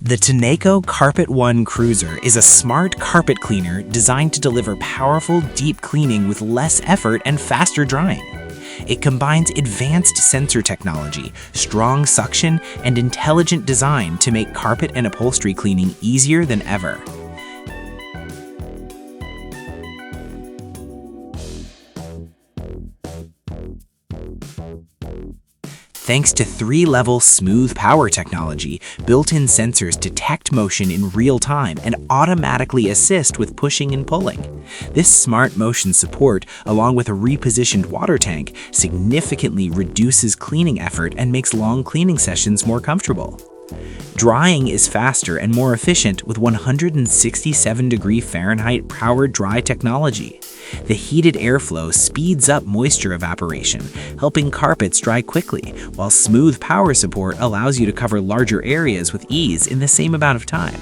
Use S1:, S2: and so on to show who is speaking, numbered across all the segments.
S1: The Tineco CARPET ONE Cruiser is a smart carpet cleaner designed to deliver powerful, deep cleaning with less effort and faster drying. It combines advanced sensor technology, strong suction, and intelligent design to make carpet and upholstery cleaning easier than ever. Thanks to 3-level smooth power technology, built-in sensors detect motion in real time and automatically assist with pushing and pulling. This smart motion support, along with a repositioned water tank, significantly reduces cleaning effort and makes long cleaning sessions more comfortable. Drying is faster and more efficient with 167° Fahrenheit powered dry technology. The heated airflow speeds up moisture evaporation, helping carpets dry quickly, while smooth power support allows you to cover larger areas with ease in the same amount of time.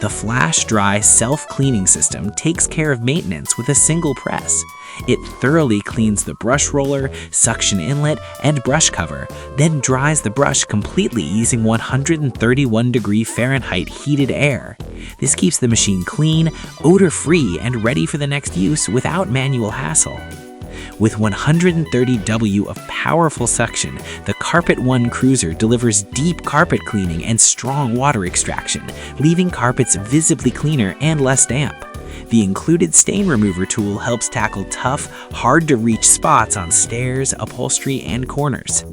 S1: The FlashDry self-cleaning system takes care of maintenance with a single press. It thoroughly cleans the brush roller, suction inlet, and brush cover, then dries the brush completely using 131° Fahrenheit heated air. This keeps the machine clean, odor-free, and ready for the next use without manual hassle. With 130 W of powerful suction, the CARPET ONE Cruiser delivers deep carpet cleaning and strong water extraction, leaving carpets visibly cleaner and less damp. The included stain remover tool helps tackle tough, hard-to-reach spots on stairs, upholstery, and corners.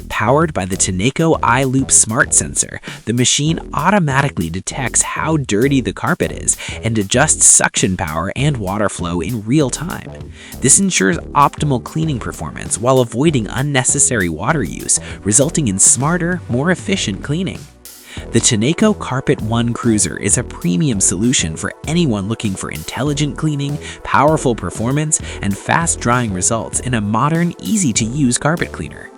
S1: Powered by the Tineco iLoop Smart Sensor, the machine automatically detects how dirty the carpet is and adjusts suction power and water flow in real time. This ensures optimal cleaning performance while avoiding unnecessary water use, resulting in smarter, more efficient cleaning. The Tineco CARPET ONE Cruiser is a premium solution for anyone looking for intelligent cleaning, powerful performance, and fast drying results in a modern, easy-to-use carpet cleaner.